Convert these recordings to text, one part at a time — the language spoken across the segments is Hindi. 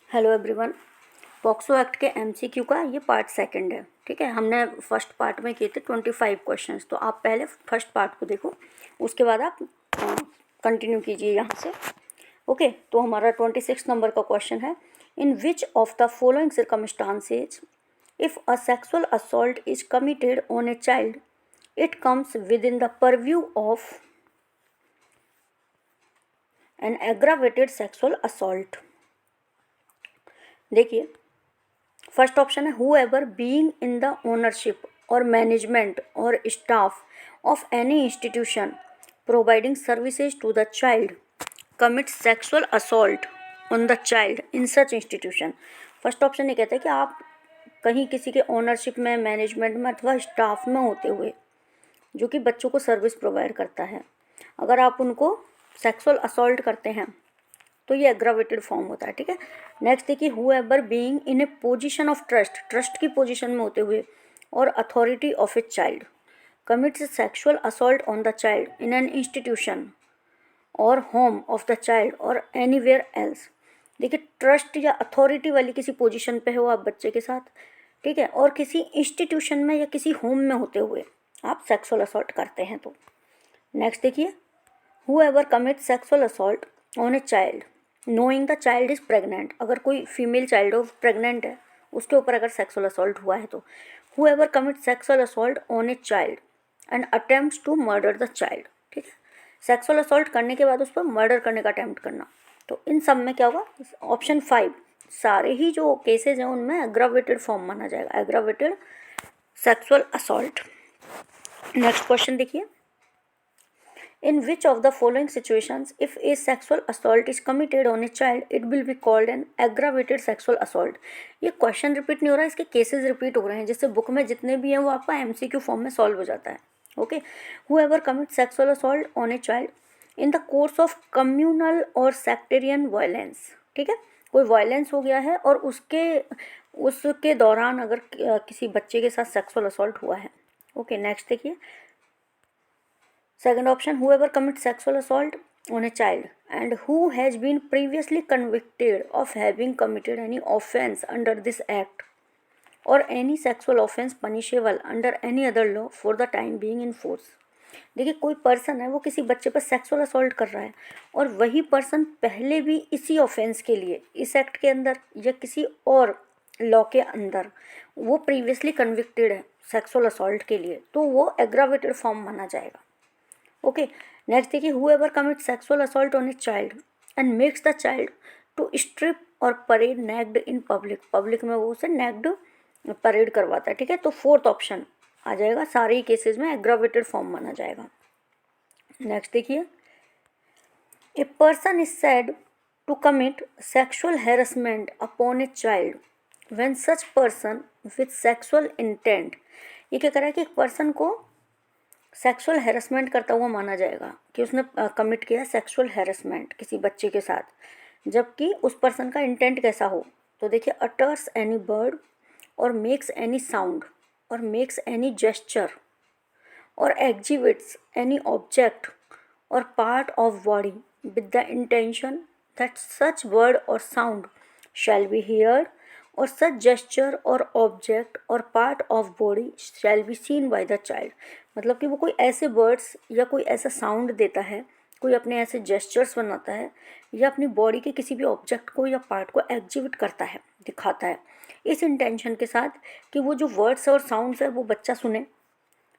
Hello everyone. पॉक्सो एक्ट के एमसीक्यू का ये पार्ट सेकंड है। ठीक है, हमने फर्स्ट पार्ट में किए थे 25 क्वेश्चंस, तो आप पहले फर्स्ट पार्ट को देखो, उसके बाद आप कंटिन्यू कीजिए यहाँ से। ओके, तो हमारा 26 नंबर का क्वेश्चन है, in which of the following circumstances if a sexual assault is committed on a child it comes within the purview of an aggravated sexual assault. देखिए, फर्स्ट ऑप्शन है whoever being in the ownership or management or staff of any institution providing services to the child commit sexual assault on the child in such institution. First option ये कहता है कि आप कहीं किसी के ओनरशिप में, मैनेजमेंट में अथवा स्टाफ में होते हुए जो कि बच्चों को सर्विस प्रोवाइड करता है, अगर आप उनको सेक्सुअल असॉल्ट करते हैं तो ये एग्रावेटेड फॉर्म होता है। ठीक है, नेक्स्ट देखिए, who ever being in A position of trust, trust की पोजीशन में होते हुए और authority of a child commits sexual assault on the child in an institution और होम ऑफ द चाइल्ड और एनीवेयर एल्स। देखिए, ट्रस्ट या अथॉरिटी वाली किसी पोजीशन पे हो आप बच्चे के साथ, ठीक है, और किसी इंस्टीट्यूशन में या किसी होम में होते हुए आप सेक्सुअल असॉल्ट करते हैं तो। नेक्स्ट देखिए, who ever commit sexual assault on a child knowing the child is pregnant, अगर कोई फीमेल चाइल्ड हो, प्रेग्नेंट है, उसके ऊपर अगर सेक्सुअल असॉल्ट हुआ है तो whoever commit sexual assault on a child and attempts to murder the child. ठीक है, सेक्सुअल असॉल्ट करने के बाद उस पर मर्डर करने का अटेम्प्ट करना, तो इन सब में क्या होगा, ऑप्शन 5 सारे ही जो केसेज हैं उनमें एग्रावेटेड फॉर्म माना जाएगा, aggravated sexual assault. Next question देखिए, in which of the following situations if a sexual assault is committed on a child it will be called an aggravated sexual assault। ये क्वेश्चन रिपीट नहीं हो रहा है, इसके केसेस रिपीट हो रहे हैं, जिससे बुक में जितने भी हैं वो आपका एमसीक्यू फॉर्म में सॉल्व हो जाता है। Okay, whoever commits sexual assault on a child in the course of communal और sectarian violence। ठीक है, कोई वायलेंस हो गया है और उसके दौरान अगर किसी बच्चे के साथ सेक्सुअल असॉल्ट हुआ है। ओके, नेक्स्ट देखिए, second option, whoever commits sexual assault on a child and who has been previously convicted of having committed any offense under this act or any sexual offense punishable under any other law for the time being in force। देखिए, कोई पर्सन है वो किसी बच्चे पर सेक्सुअल असॉल्ट कर रहा है और वही पर्सन पहले भी इसी ऑफेंस के लिए इस एक्ट के अंदर या किसी और लॉ के अंदर वो प्रीवियसली कन्विक्टेड है सेक्सुअल असॉल्ट के लिए, तो वो एग्रावेटेड फॉर्म माना जाएगा। ओके, नेक्स्ट देखिए, whoever commits sexual assault on a child and makes the child to strip और parade naked in public, public में वो उसे नेक्ड परेड करवाता है। ठीक है, तो फोर्थ ऑप्शन आ जाएगा, सारे ही केसेस में एग्रावेटेड फॉर्म माना जाएगा। नेक्स्ट देखिए, a person is said to commit sexual harassment upon a child when such person with sexual intent. ये क्या करा है कि एक पर्सन को सेक्सुअल हैरेसमेंट करता हुआ माना जाएगा कि उसने कमिट किया सेक्सुअल हैरेसमेंट किसी बच्चे के साथ, जबकि उस पर्सन का इंटेंट कैसा हो। तो देखिए, अटर्स एनी वर्ड और मेक्स एनी साउंड और मेक्स एनी जेस्चर और एग्जिबिट्स एनी ऑब्जेक्ट और part of body with the intention that such word और साउंड शैल बी हियर्ड और सच जेस्चर और ऑब्जेक्ट और part of body shall be seen bye the child. मतलब कि वो कोई ऐसे वर्ड्स या कोई ऐसा साउंड देता है, कोई अपने ऐसे जेस्चर्स बनाता है या अपनी बॉडी के किसी भी ऑब्जेक्ट को या पार्ट को एग्जिबिट करता है, दिखाता है, इस इंटेंशन के साथ कि वो जो वर्ड्स और साउंड्स है वो बच्चा सुने,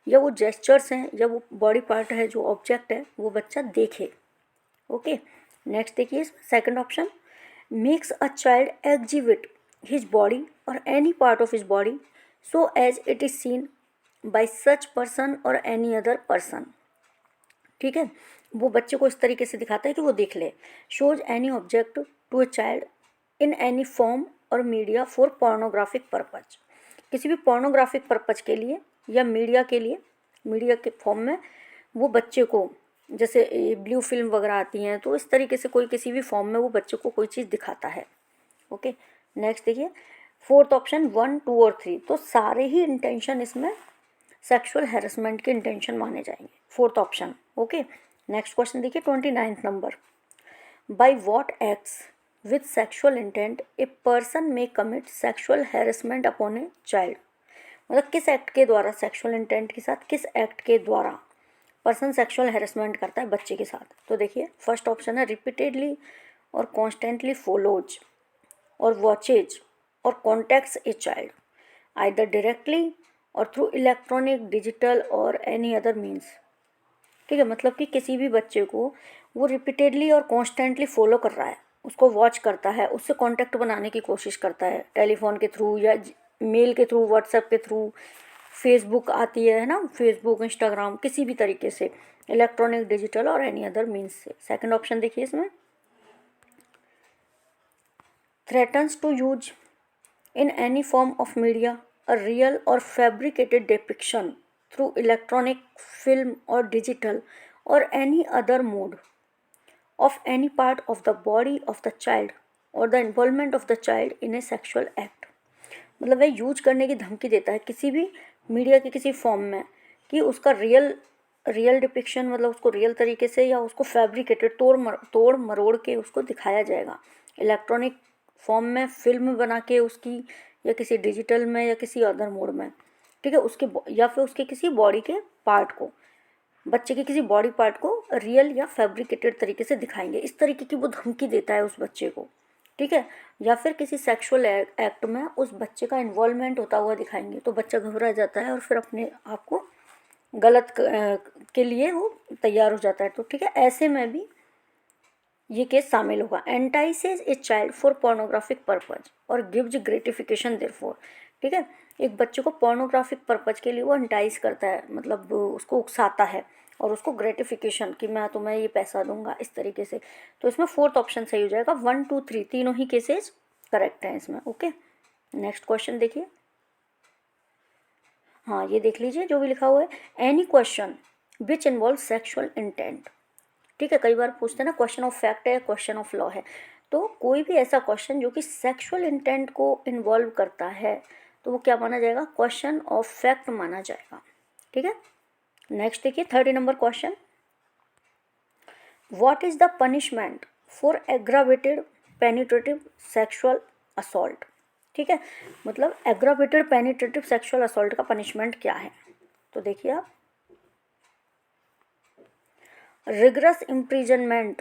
या वो जेस्चर्स हैं या वो बॉडी पार्ट है जो ऑब्जेक्ट है वो बच्चा देखे। ओके, नेक्स्ट देखिए, second option, makes a child exhibit his body or any part of his body so as it is seen by such person or any other person. ठीक है, वो बच्चे को इस तरीके से दिखाता है कि वो देख ले। Shows any object to a child in any form or media for pornographic purpose, किसी भी पोर्नोग्राफिक पर्पज के लिए या मीडिया के लिए, मीडिया के फॉर्म में वो बच्चे को, जैसे ब्लू फिल्म वगैरह आती हैं, तो इस तरीके से कोई किसी भी फॉर्म में वो बच्चे को कोई चीज़ दिखाता है। ओके, नेक्स्ट देखिए, फोर्थ ऑप्शन 1, 2 और 3, तो सारे ही इंटेंशन इसमें सेक्सुअल हैरेसमेंट के इंटेंशन माने जाएंगे, fourth option. Okay, next question देखिए, 29 number, by what acts with sexual intent a person may commit sexual harassment upon a child. मतलब किस एक्ट के द्वारा, सेक्सुअल इंटेंट के साथ किस एक्ट के द्वारा पर्सन सेक्सुअल हैरेसमेंट करता है बच्चे के साथ. तो देखिए फर्स्ट ऑप्शन है रिपीटेडली और कॉन्स्टेंटली फॉलोज और वॉचेज और contacts a child either directly और थ्रू इलेक्ट्रॉनिक, डिजिटल और एनी अदर मीन्स. ठीक है, मतलब कि किसी भी बच्चे को वो रिपीटेडली और कॉन्स्टेंटली फॉलो कर रहा है, उसको वॉच करता है, उससे कांटेक्ट बनाने की कोशिश करता है टेलीफोन के थ्रू या मेल के थ्रू, व्हाट्सएप के थ्रू, फेसबुक आती है ना, फेसबुक, इंस्टाग्राम, किसी भी तरीके से इलेक्ट्रॉनिक, डिजिटल और एनी अदर मीन्स से. सेकंड ऑप्शन देखिए इसमें threatens to use in any form of media a real or fabricated depiction through electronic, film or digital or any other mode of any part of the body of the child or the involvement of the child in a sexual act. मतलब वह यूज करने की धमकी देता है किसी भी मीडिया के किसी फॉर्म में कि उसका रियल डिपिक्शन, मतलब उसको रियल तरीके से या उसको फैब्रिकेटेड तोड़ मरोड़ के उसको दिखाया जाएगा इलेक्ट्रॉनिक फॉर्म में, फिल्म बना के उसकी, या किसी डिजिटल में या किसी अदर मोड में. ठीक है, उसके या फिर उसके किसी बॉडी के पार्ट को, बच्चे के किसी बॉडी पार्ट को रियल या फैब्रिकेटेड तरीके से दिखाएंगे. इस तरीके की वो धमकी देता है उस बच्चे को. ठीक है, या फिर किसी सेक्सुअल एक्ट में उस बच्चे का इन्वॉल्वमेंट होता हुआ दिखाएंगे तो बच्चा घबरा जाता है और फिर अपने आप को गलत के लिए वो तैयार हो जाता है. तो ठीक है, ऐसे में भी ये केस शामिल होगा. Entices a child for pornographic purpose or gives gratification therefor. ठीक है, एक बच्चे को पोर्नोग्राफिक पर्पज के लिए वो एंटाइज करता है, मतलब उसको उकसाता है और उसको ग्रेटिफिकेशन कि मैं तुम्हें ये पैसा दूंगा, इस तरीके से. तो इसमें फोर्थ ऑप्शन सही हो जाएगा. 1, 2, 3 तीनों ही केसेज करेक्ट हैं इसमें. ओके, नेक्स्ट क्वेश्चन देखिए. हाँ, ये देख लीजिए जो भी लिखा हुआ है, any question which involve sexual intent. ठीक है, कई बार पूछते हैं ना, क्वेश्चन ऑफ फैक्ट है, क्वेश्चन ऑफ लॉ है. तो कोई भी ऐसा क्वेश्चन जो कि सेक्सुअल इंटेंट को इन्वॉल्व करता है तो वो क्या माना जाएगा, क्वेश्चन ऑफ फैक्ट माना जाएगा. ठीक है, नेक्स्ट देखिए 30 number question. What is the punishment for aggravated penetrative sexual assault. ठीक है, मतलब एग्रावेटेड पेनिट्रेटिव सेक्सुअल असॉल्ट का पनिशमेंट क्या है. तो देखिए आप, rigorous imprisonment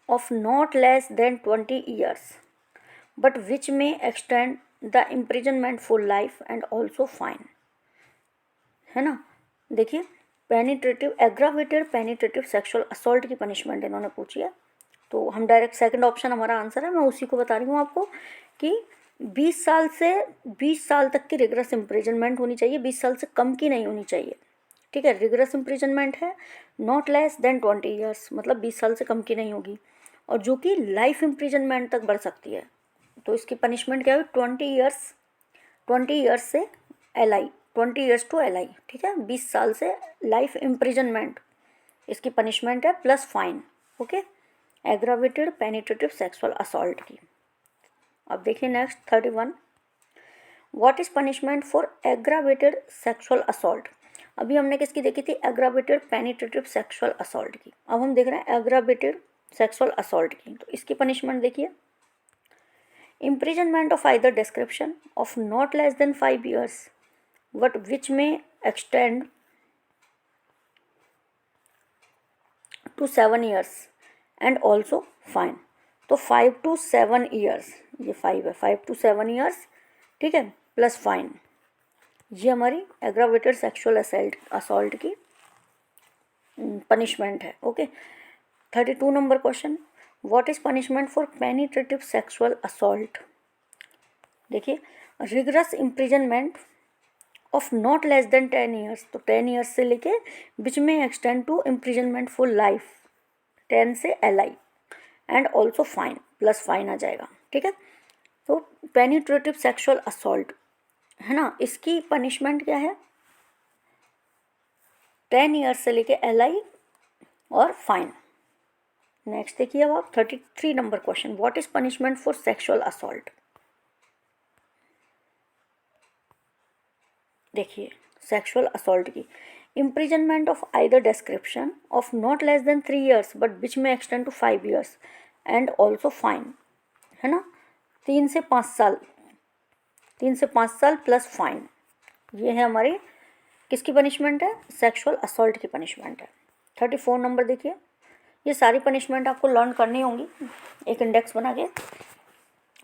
of not less than 20 years but which may extend the imprisonment for life and also fine. है ना, देखिए penetrative, aggravated penetrative sexual assault की पनिशमेंट इन्होंने पूछी है. तो हम डायरेक्ट सेकंड ऑप्शन हमारा आंसर है. मैं उसी को बता रही हूँ आपको कि 20 साल से 20 साल तक की रिगरस इम्प्रिजनमेंट होनी चाहिए, 20 साल से कम की नहीं होनी चाहिए. ठीक है, रिगरस इम्प्रिजनमेंट है, नॉट लेस देन 20 ईयर्स, मतलब 20 साल से कम की नहीं होगी, और जो कि लाइफ इम्प्रिजनमेंट तक बढ़ सकती है. तो इसकी पनिशमेंट क्या है, 20 ईयर्स से LI, 20 ईयर्स टू LI. ठीक है, 20 साल से लाइफ इम्प्रिजनमेंट इसकी पनिशमेंट है, plus fine. Okay, aggravated penetrative sexual assault की. अब देखिए next 31. What is punishment for aggravated sexual assault. अभी हमने किसकी देखी थी, एग्रावेटेड पेनिट्रेटिव सेक्सुअल असॉल्ट की. अब हम देख रहे हैं एग्रावेटेड सेक्सुअल असॉल्ट की. तो इसकी पनिशमेंट देखिए, imprisonment of either description of not less than 5 years but which may extend to 7 years and also fine. तो 5 to 7 years, ये 5 है, 5 to 7 years. ठीक है, प्लस फाइन. ये हमारी एग्रावेटेड सेक्सुअल असॉल्ट की पनिशमेंट है. Okay, 32 number question. What is punishment for penetrative sexual assault. देखिए, rigorous imprisonment of not less than 10 years. तो 10 ईयर्स से लेके which may extend to imprisonment for life, 10 से LI and also fine, plus fine आ जाएगा. ठीक है, तो पेनिट्रेटिव सेक्सुअल असॉल्ट है ना, इसकी पनिशमेंट क्या है, 10 ईयर्स से लेके LI और फाइन. नेक्स्ट देखिए अब आप 33 number question. What is punishment for sexual assault. देखिए सेक्सुअल असॉल्ट की, imprisonment of either description of not less than 3 years but which may extend to 5 years and also fine. है ना, 3 से 5 साल, 3 से 5 साल प्लस फाइन। ये है हमारी किसकी पनिशमेंट है, सेक्सुअल असॉल्ट की पनिशमेंट है। 34 नंबर देखिए, ये सारी पनिशमेंट आपको लर्न करनी होंगी एक इंडेक्स बना के।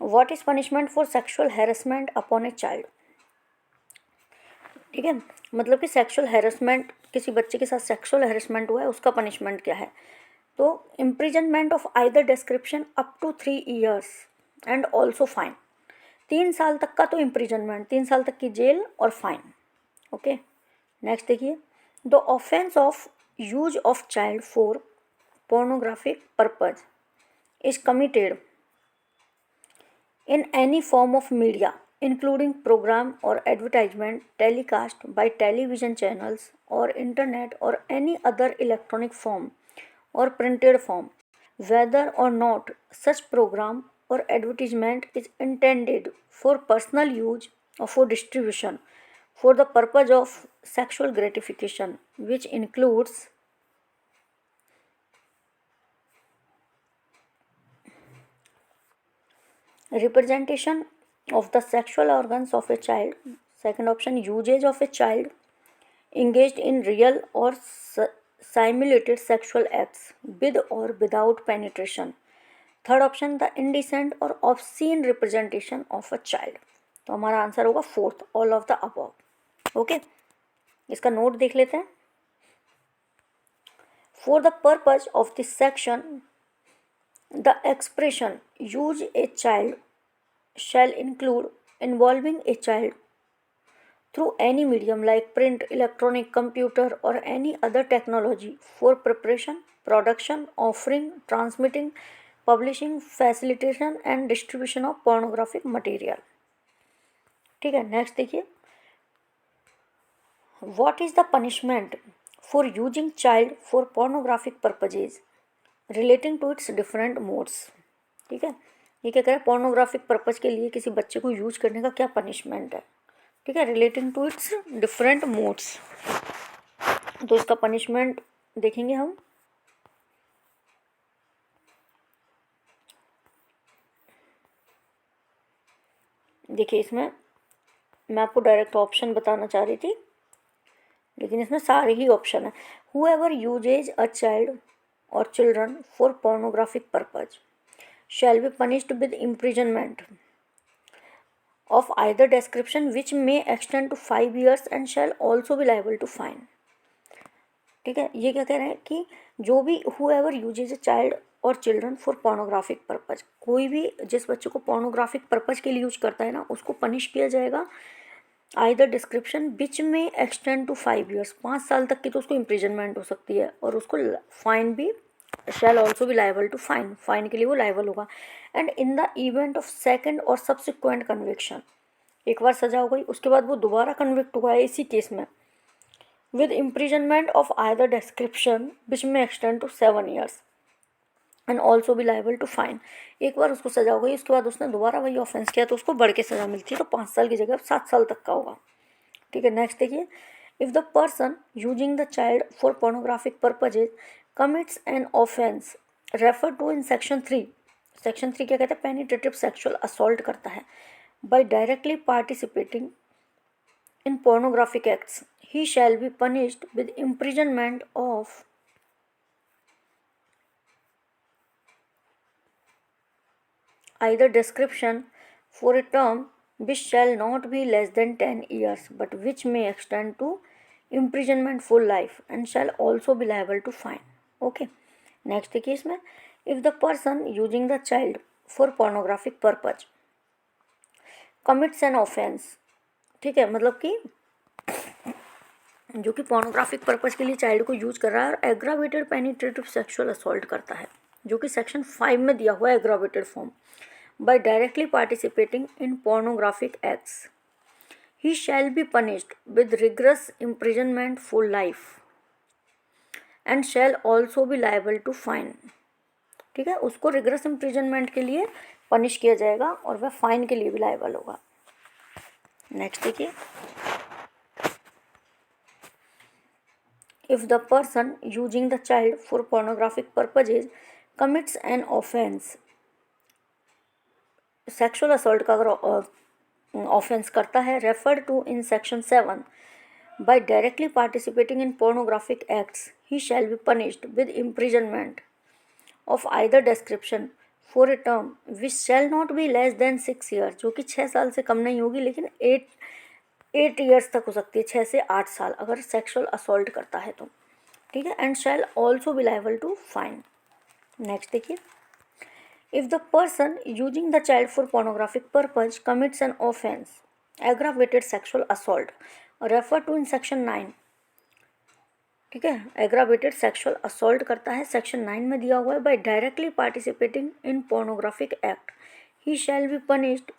What is punishment for sexual harassment upon a child. ठीक है, मतलब कि सेक्सुअल हैरेसमेंट, किसी बच्चे के साथ सेक्सुअल हैरेसमेंट हुआ है उसका पनिशमेंट क्या है। तो imprisonment of either description up to 3 years and also fine. 3 साल तक का तो इम्प्रिजनमेंट, 3 साल तक की जेल और फाइन। ओके, नेक्स्ट देखिए, the offence of use of child for pornographic purpose is committed in any form of media including program or advertisement telecast by television channels or internet or any other electronic form or printed form, whether or not such program or advertisement is intended for personal use or for distribution for the purpose of sexual gratification, which includes representation of the sexual organs of a child. Second option, usage of a child engaged in real or simulated sexual acts with or without penetration. Third option, the indecent or obscene representation of a child. तो हमारा आंसर होगा fourth, all of the above. Okay, इसका नोट देख लेते हैं। For the purpose of this section the expression use a child shall include involving a child through any medium like print, electronic, computer or any other technology for preparation, production, offering, transmitting, publishing, facilitation and distribution of pornographic material। ठीक है, नेक्स्ट देखिए, what is the punishment for using child for pornographic purposes relating to its different modes। ठीक है, ये क्या कह रहा है, पोर्नोग्राफिक पर्पज़ के लिए किसी बच्चे को यूज करने का क्या पनिशमेंट है। ठीक है, relating to its different modes. तो इसका पनिशमेंट देखेंगे हम। देखिए, इसमें मैं आपको डायरेक्ट ऑप्शन बताना चाह रही थी, लेकिन इसमें सारे ही ऑप्शन है। हूएवर यूजेज अ चाइल्ड और children for pornographic purpose shall be punished with imprisonment of either description which may extend to 5 years and shall also be liable to fine। ठीक है, ये क्या कह रहे हैं कि जो भी whoever uses a child और चिल्ड्रन फॉर पोर्नोग्राफिक पर्पज, कोई भी जिस बच्चे को पोर्नोग्राफिक पर्पज के लिए यूज करता है ना, उसको पनिश किया जाएगा either description which may extend to 5 years, 5 साल तक की तो उसको इम्प्रिजनमेंट हो सकती है, और उसको फाइन भी शैल ऑल्सो भी लाइबल टू फाइन, फाइन के लिए वो लाइबल होगा। And in the event of second और सब्सिक्वेंट कन्विक्शन, एक बार सजा हो गई उसके बाद वो दोबारा कन्विक्ट हुआ है इसी केस में, with imprisonment of either description which may extend to 7 years and also भी लाइबल टू फाइन। एक बार उसको सजा हो गई, उसके बाद उसने दोबारा वही ऑफेंस किया तो उसको बढ़ के सजा मिलती है, तो 5 साल की जगह 7 साल तक का होगा। ठीक है, नेक्स्ट देखिए, if the person using the child for pornographic purposes commits an offence refer to in section 3। Section 3 क्या कहते हैं, पेनिट्रेटिव सेक्सुअल असॉल्ट करता है। By directly participating in pornographic acts he shall be punished with imprisonment of either description for a term which shall not be less than 10 years but which may extend to imprisonment for life and shall also be liable to fine। Okay, next देखिए इसमें, if the person using the child for pornographic purpose commits an offense, ठीक है, मतलब कि जो कि पोर्नोग्राफिक पर्पज़ के लिए चाइल्ड को यूज कर रहा है और एग्रावेटेड पेनिट्रेटिव सेक्सुअल असॉल्ट करता है, जो कि सेक्शन 5 में दिया हुआ है aggravated form, by directly participating in pornographic acts he shall be punished with rigorous imprisonment for life and shall also be liable to fine। ठीक है, उसको रिगरस इम्प्रिजनमेंट के लिए पनिश किया जाएगा और वह फाइन के लिए भी लाइबल होगा। नेक्स्ट देखिए, if the person using the child for pornographic purposes commits an offense sexual assault का अगर ऑफेंस करता है, refer to in section 7, by directly participating in pornographic acts he shall be punished with imprisonment of either description for a term which shall not be less than 6 years, जो कि 6 साल से कम नहीं होगी, लेकिन 8 ईयर्स तक हो सकती है, 6 से 8 साल अगर सेक्सुअल असॉल्ट करता है तो, ठीक है। And shall also be liable to fine. Next देखिए, if the person using the child for pornographic purpose commits an offense aggravated sexual assault, refer to in section 9, ठीक है। एग्रावेटेड सेक्सुअल असॉल्ट करता है, सेक्शन 9 में दिया हुआ है, by directly participating in pornographic act he shall be punished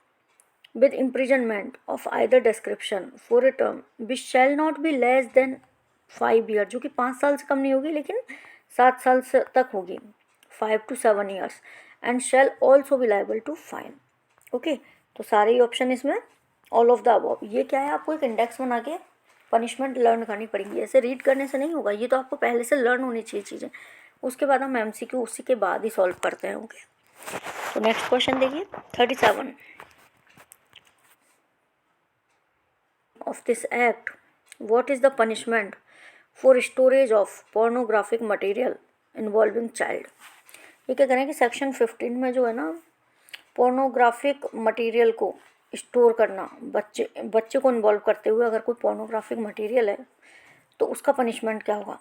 with imprisonment of either description for a term which shall not be less than 5 year, जो कि 5 साल से कम नहीं होगी, लेकिन 7 साल से तक होगी, 5 to 7 years, and shall also be liable to fine. Okay, तो सारे ही ऑप्शन इसमें ऑल ऑफ द अबव। ये क्या है, आपको एक इंडेक्स बना के पनिशमेंट लर्न करनी पड़ेगी, ऐसे रीड करने से नहीं होगा, ये तो आपको पहले से लर्न होनी चाहिए चीज़ें, उसके बाद हम एमसीक्यू उसी के बाद ही सॉल्व करते हैं। ओके, तो नेक्स्ट क्वेश्चन देखिए 37 of this act, what is the punishment for storage of pornographic material involving child. ये क्या करें कि सेक्शन 15 में जो है ना, पोर्नोग्राफिक मटेरियल को स्टोर करना, बच्चे को इन्वॉल्व करते हुए अगर कोई पोर्नोग्राफिक मटेरियल है तो उसका पनिशमेंट क्या होगा।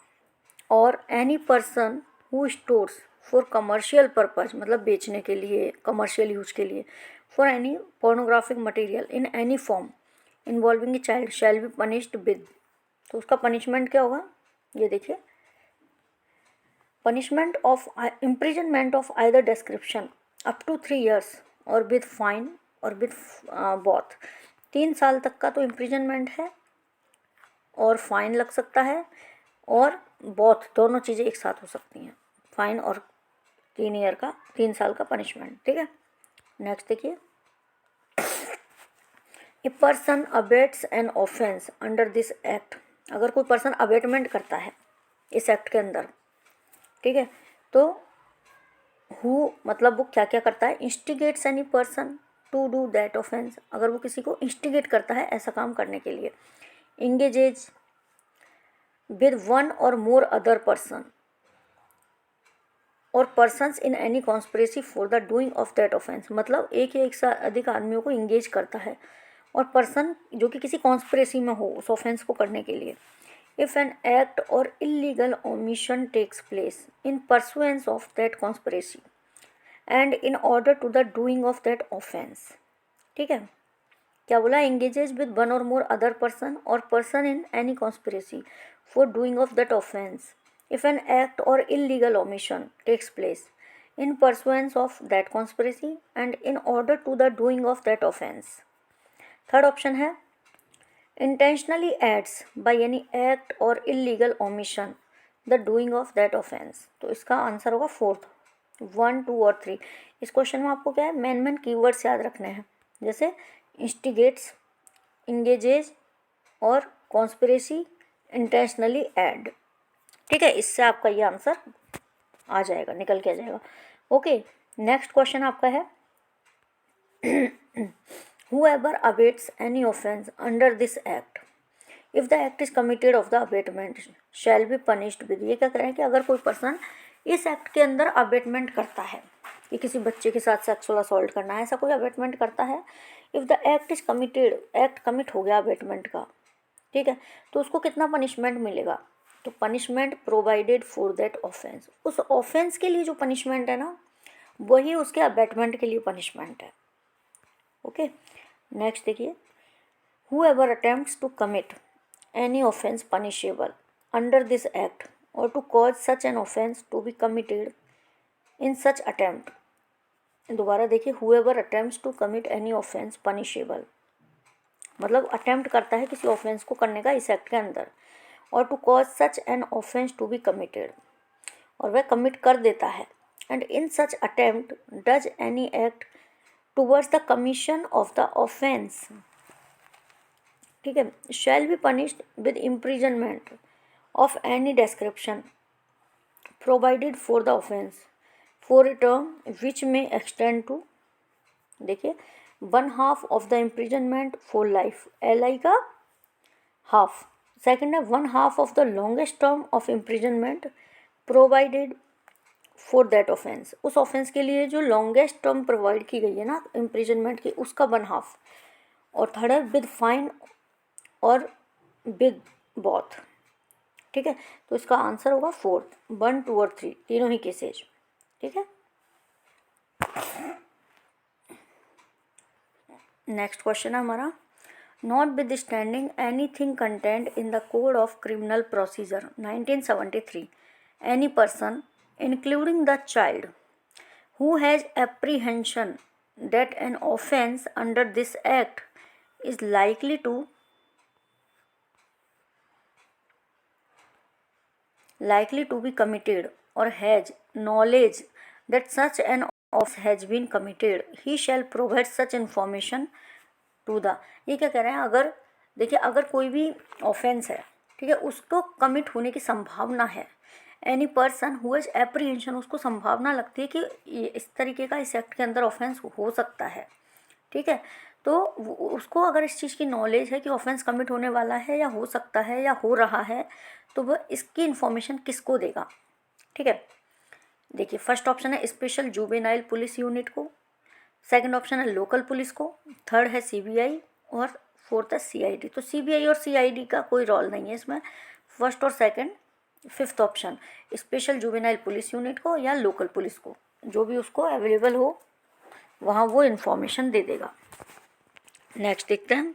और any person who stores for commercial purpose, मतलब बेचने के लिए, कमर्शियल यूज के लिए, for any pornographic material in any form involving a child shall be punished with, तो उसका पनिशमेंट क्या होगा, ये देखिए, punishment of imprisonment of either description up to 3 years or with fine or with both. 3 साल तक का तो इम्प्रिजनमेंट है और फाइन लग सकता है, और बॉथ दोनों चीज़ें एक साथ हो सकती हैं, फाइन और 3 साल का पनिशमेंट, ठीक है। नेक्स्ट देखिए, a person abets an offence under this act, अगर कोई पर्सन अबेटमेंट करता है इस एक्ट के अंदर, ठीक है, तो हु मतलब वो क्या क्या करता है, instigates any person to do that offence, अगर वो किसी को इंस्टिगेट करता है ऐसा काम करने के लिए, engages with one or more other person और persons in any conspiracy for the doing of that offence, मतलब एक या एक से अधिक आदमियों को इंगेज करता है और पर्सन जो कि किसी कॉन्स्पिरेसी में हो उस ऑफेंस को करने के लिए। If an act or illegal omission takes place in pursuance of that conspiracy and in order to the doing of that offence, ठीक है, क्या बोला, engages with one or more other person or person in any conspiracy for doing of that offence if an act or illegal omission takes place in pursuance of that conspiracy and in order to the doing of that offence. Third option है intentionally aids by any act or illegal omission the doing of that offence, तो इसका आंसर होगा फोर्थ, 1, 2 और 3। इस क्वेश्चन में आपको क्या है, मेन कीवर्ड्स याद रखने हैं, जैसे इंस्टिगेट्स, इंगेजेज और कॉन्स्पिरेसी, इंटेंशनली एड, ठीक है, इससे आपका ये आंसर आ जाएगा, निकल के आ जाएगा। ओके, नेक्स्ट क्वेश्चन आपका है whoever abates any offense under this act if the act is committed of the abatement shall be punished with, ये क्या करें कि अगर कोई पर्सन इस एक्ट के अंदर अबेटमेंट करता है कि किसी बच्चे के साथ सेक्सुअल असॉल्ट करना है, ऐसा कोई अबेटमेंट करता है, if the act is committed, act commit हो गया अबेटमेंट का, ठीक है, तो उसको कितना पनिशमेंट मिलेगा, तो punishment provided for that offence, उस ऑफेंस के लिए जो पनिशमेंट है ना वही उसके अबेटमेंट के लिए पनिशमेंट है। ओके, नेक्स्ट देखिए, whoever attempts to commit any offense punishable under this act or to cause such an offense to be committed in such attempt, दोबारा देखिए, whoever attempts to commit any offense punishable, मतलब अटेम्प्ट करता है किसी ऑफेंस को करने का इस एक्ट के अंदर, और to cause such an offence to be committed, और वह कमिट कर देता है, and in such attempt does any act towards the commission of the offence, ठीक है, shall be punished with imprisonment of any description provided for the offence for a term which may extend to देखिए 1/2 of the imprisonment for life, LI का हाफ। सेकंड है 1/2 of the longest term of imprisonment provided for that offence, उस ऑफेंस के लिए जो लॉन्गेस्ट टर्म प्रोवाइड की गई है ना इम्प्रिजनमेंट की, उसका 1/2। और थर्ड है with fine or with both. ठीक है, तो इसका आंसर होगा 4, 1, 2 और 3 तीनों ही केसेज। ठीक है, नेक्स्ट क्वेश्चन है हमारा, not with standing any thing content in the code of criminal procedure 1973 any person including the child who has apprehension that an offence under this act is likely to be committed or has knowledge that such an offence has been committed, he shall provide such information to the। ये क्या कह रहे हैं, अगर देखिए अगर कोई भी ऑफेंस है, ठीक है, उसको कमिट होने की संभावना है, any person who has apprehension, उसको संभावना लगती है कि ये इस तरीके का इस एक्ट के अंदर ऑफेंस हो सकता है। ठीक है, तो उसको अगर इस चीज़ की नॉलेज है कि ऑफेंस कमिट होने वाला है या हो सकता है या हो रहा है, तो वह इसकी इन्फॉर्मेशन किसको देगा। ठीक है, देखिए फर्स्ट ऑप्शन है स्पेशल जुवेनाइल पुलिस यूनिट को, सेकंड ऑप्शन है लोकल पुलिस को, थर्ड है CBI और फोर्थ है CID। तो CBI और CID का कोई रोल नहीं है इसमें, फर्स्ट और second. Fifth option special juvenile police unit को या लोकल पुलिस को, जो भी उसको अवेलेबल हो वहाँ वो इन्फॉर्मेशन दे देगा। नेक्स्ट देखते हैं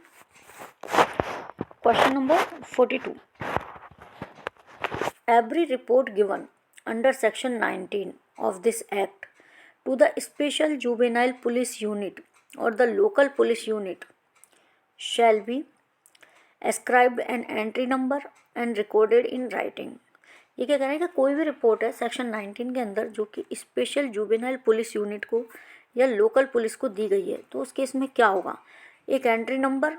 question number 42, every report given under section 19 of this act to the special juvenile police unit or the local police unit shall be ascribed an entry number and recorded in writing। ये क्या कह रहे हैं कि कोई भी रिपोर्ट है सेक्शन 19 के अंदर जो कि स्पेशल जुवेनाइल पुलिस यूनिट को या लोकल पुलिस को दी गई है, तो उस केस में क्या होगा, एक एंट्री नंबर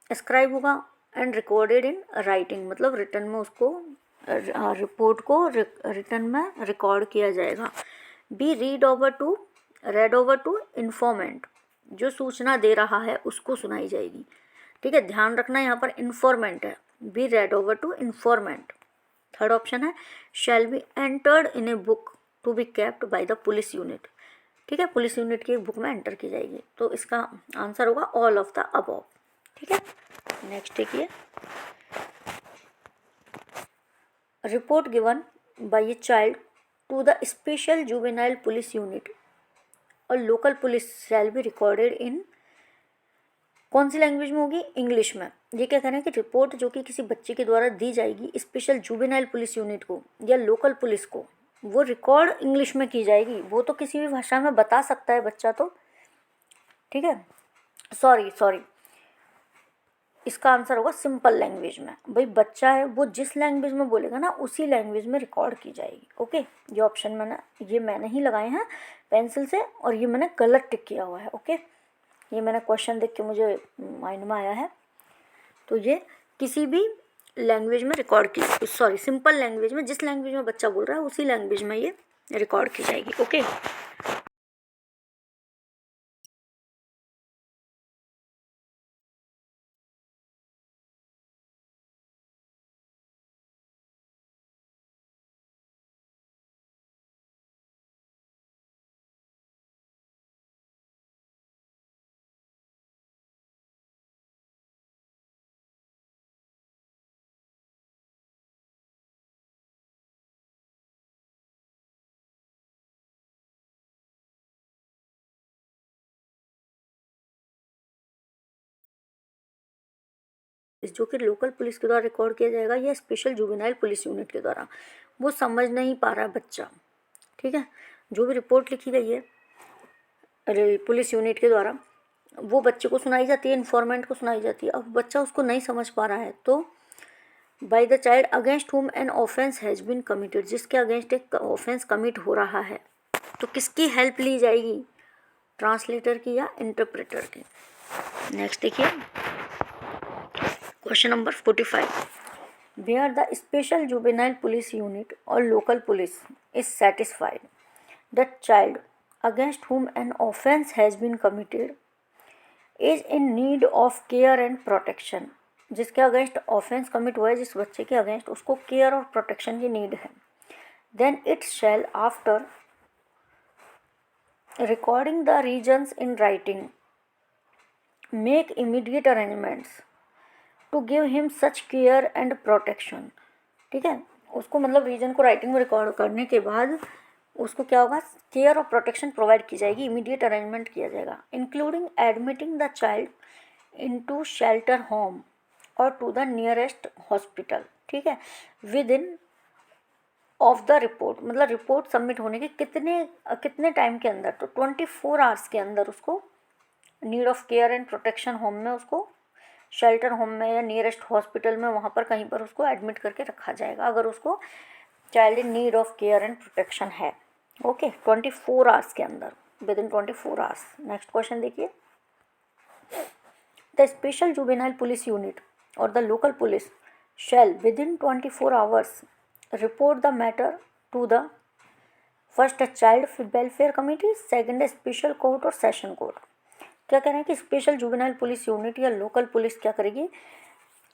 एस्क्राइब होगा एंड रिकॉर्डेड इन राइटिंग, मतलब रिटर्न में उसको रिपोर्ट को रिटर्न में रिकॉर्ड किया जाएगा। Be read over to informant, जो सूचना दे रहा है उसको सुनाई जाएगी। ठीक है, ध्यान रखना यहाँ पर इन्फॉर्मेंट है, be read over to informant. Third option है shall be entered in a book to be kept by the police unit. ठीक है, पुलिस यूनिट की बुक में एंटर की जाएगी, तो इसका आंसर होगा ऑल ऑफ द अबव। ठीक है, नेक्स्ट देखिए, report given by a child to the special juvenile police unit और local police shall be recorded in, कौन सी लैंग्वेज में होगी, इंग्लिश में। ये क्या कह रहे हैं कि रिपोर्ट जो कि किसी बच्चे के द्वारा दी जाएगी स्पेशल जुवेनाइल पुलिस यूनिट को या लोकल पुलिस को, वो रिकॉर्ड इंग्लिश में की जाएगी। वो तो किसी भी भाषा में बता सकता है बच्चा तो, ठीक है, सॉरी इसका आंसर होगा सिंपल लैंग्वेज में। भाई बच्चा है वो जिस लैंग्वेज में बोलेगा ना उसी लैंग्वेज में रिकॉर्ड की जाएगी। ओके, ये ऑप्शन मैंने ही लगाए हैं पेंसिल से और ये मैंने गलत टिक किया हुआ है। ओके, ये मैंने क्वेश्चन देख के मुझे माइंड में आया है, तो ये किसी भी लैंग्वेज में रिकॉर्ड की, सॉरी सिंपल लैंग्वेज में, जिस लैंग्वेज में बच्चा बोल रहा है उसी लैंग्वेज में ये रिकॉर्ड की जाएगी। ओके, जो कि लोकल पुलिस के द्वारा रिकॉर्ड किया जाएगा या स्पेशल जुवेनाइल पुलिस यूनिट के द्वारा, वो समझ नहीं पा रहा है बच्चा। ठीक है, जो भी रिपोर्ट लिखी गई है पुलिस यूनिट के द्वारा वो बच्चे को सुनाई जाती है, इन्फॉर्मेंट को सुनाई जाती है। अब बच्चा उसको नहीं समझ पा रहा है, तो by the child against whom an offence has been committed, जिसके अगेंस्ट एक ऑफेंस कमिट हो रहा है, तो किसकी हेल्प ली जाएगी, ट्रांसलेटर की या इंटरप्रेटर की। नेक्स्ट देखिए question number 45, where the special juvenile police unit or local police is satisfied the child against whom an offense has been committed is in need of care and protection, जिसके अगेंस्ट ऑफेंस कमिट हुआ है, जिस बच्चे के अगेंस्ट, उसको केयर और प्रोटेक्शन की नीड है, then it shall, after recording the reasons in writing, make immediate arrangements to give him such care and protection. ठीक है, उसको मतलब रीजन को राइटिंग में रिकॉर्ड करने के बाद उसको क्या होगा, केयर और प्रोटेक्शन प्रोवाइड की जाएगी, इमीडिएट अरेंजमेंट किया जाएगा, including admitting the child into shelter home और टू द नियरेस्ट हॉस्पिटल. ठीक है, with in of the report, मतलब रिपोर्ट सबमिट होने के कितने टाइम के अंदर, तो 24 आवर्स के अंदर उसको need of care and protection home में, उसको शेल्टर होम में या नियरेस्ट हॉस्पिटल में, वहाँ पर कहीं पर उसको एडमिट करके रखा जाएगा अगर उसको child in need of care and protection है. ओके, 24 आवर्स के अंदर, within 24 hours. Next question देखिए. The special juvenile police unit or the local police shall within 24 hours report the matter to the first child welfare committee, second special court or session court. क्या कह रहे हैं कि स्पेशल जुवेनाइल पुलिस यूनिट या लोकल पुलिस क्या करेगी,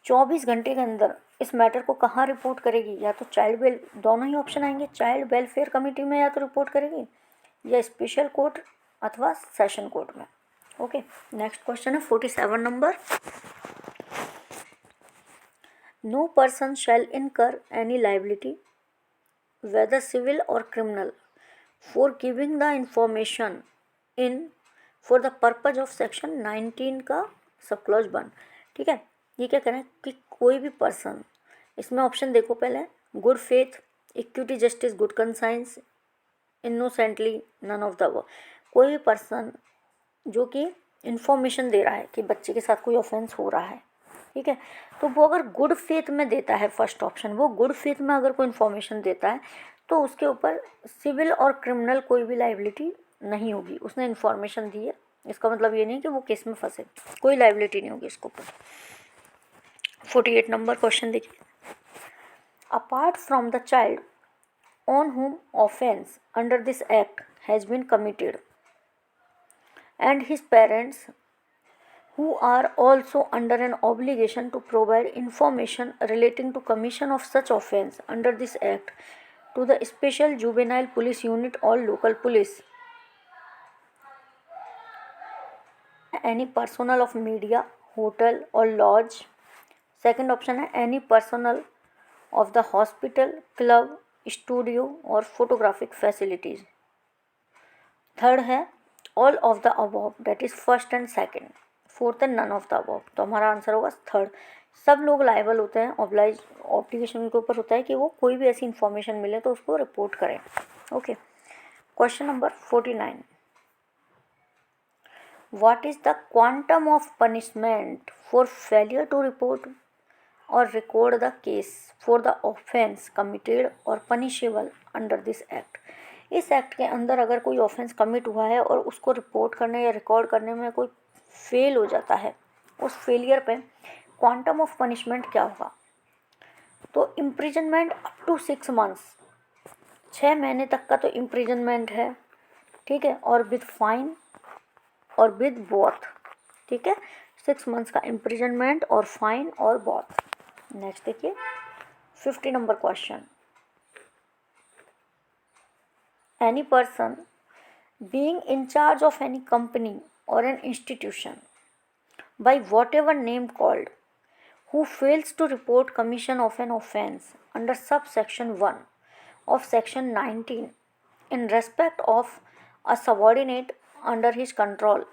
24 घंटे के अंदर इस मैटर को कहाँ रिपोर्ट करेगी, या तो चाइल्ड वेल, दोनों ही ऑप्शन आएंगे, चाइल्ड वेलफेयर कमेटी में या तो रिपोर्ट करेगी, या स्पेशल कोर्ट अथवा सेशन कोर्ट में. ओके, नेक्स्ट क्वेश्चन है 47 नंबर. नो पर्सन शैल इनकर एनी लाइबिलिटी वेदर सिविल और criminal for giving the information in for the purpose of section 19 का सब क्लॉज 1. ठीक है, ये क्या करें कि कोई भी पर्सन, इसमें ऑप्शन देखो पहले, good faith, equity, justice, good conscience, innocently, none of the above. कोई भी पर्सन जो कि इन्फॉर्मेशन दे रहा है कि बच्चे के साथ कोई ऑफेंस हो रहा है, ठीक है, तो वो अगर गुड फेथ में देता है, फर्स्ट ऑप्शन, वो गुड फेथ में अगर कोई इन्फॉर्मेशन देता है तो उसके ऊपर सिविल और क्रिमिनल कोई भी लाइबिलिटी नहीं होगी. उसने इन्फॉर्मेशन दी है, इसका मतलब ये नहीं कि वो केस में फंसे, कोई लाइबिलिटी नहीं होगी इसके ऊपर. 48 नंबर क्वेश्चन देखिए. Apart from the child on whom offense under this act has been committed and his parents who are also under an obligation to provide information relating to commission of such offense under this act to the special juvenile police unit or local police, any personnel of media, hotel or lodge. Second option है any personnel of the hospital, club, studio or photographic facilities. Third है all of the above, that is first and second. Fourth है नन ऑफ द अबव. तो हमारा आंसर होगा थर्ड. सब लोग लायबल होते हैं, ऑब्लिगेशन के ऊपर होता है कि वो कोई भी ऐसी इन्फॉर्मेशन मिले तो उसको रिपोर्ट करें. Okay, question number 49. What is the quantum of punishment for failure to report or record the case for the offence committed or punishable under this act. इस एक्ट के अंदर अगर कोई ऑफेंस कमिट हुआ है और उसको रिपोर्ट करने या रिकॉर्ड करने में कोई फेल हो जाता है, उस फेलियर पे क्वांटम ऑफ पनिशमेंट क्या होगा, तो इम्प्रिजनमेंट अप टू 6 मंथ्स, 6 महीने तक का तो इम्प्रिजनमेंट है. ठीक है, और with fine or with both. ठीक है, 6 मंथ्स का इम्प्रिजनमेंट और फाइन और बोथ. नेक्स्ट देखिए 50 number question. Any person being in charge of any company or an institution by whatever name called who fails to report commission of an offence under subsection 1 of section 19 in respect of a subordinate under his control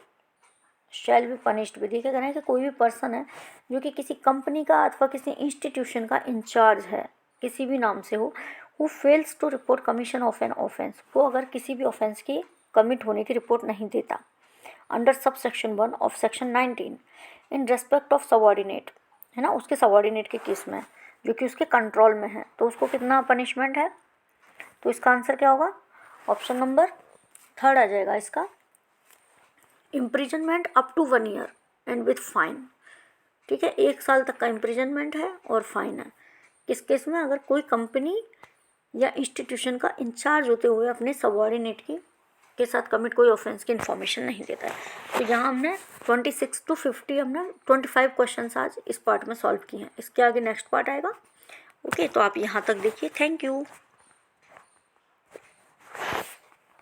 shall be punished with. क्या कहना है कि कोई भी पर्सन है जो कि किसी कंपनी का अथवा किसी इंस्टीट्यूशन का इंचार्ज है, किसी भी नाम से हो, who fails to report commission of an offence, वो अगर किसी भी ऑफेंस की कमिट होने की रिपोर्ट नहीं देता under subsection 1 of section 19 in respect of subordinate, है ना, उसके सबॉर्डिनेट के केस में जो कि उसके कंट्रोल में है, तो उसको कितना पनिशमेंट है, तो इसका आंसर क्या होगा, ऑप्शन नंबर थर्ड आ जाएगा इसका, imprisonment up to 1 year and with fine. ठीक है, 1 साल तक का इम्प्रिजनमेंट है और फाइन है. किस केस में, अगर कोई कंपनी या इंस्टीट्यूशन का इंचार्ज होते हुए अपने सबॉर्डिनेट की के साथ कमिट कोई ऑफेंस की इन्फॉर्मेशन नहीं देता है। तो यहाँ हमने 26 to 50 हमने 25 क्वेश्चन आज इस पार्ट में सॉल्व किए हैं। इसके आगे नेक्स्ट पार्ट आएगा। ओके, तो आप यहाँ तक देखिए। Thank you.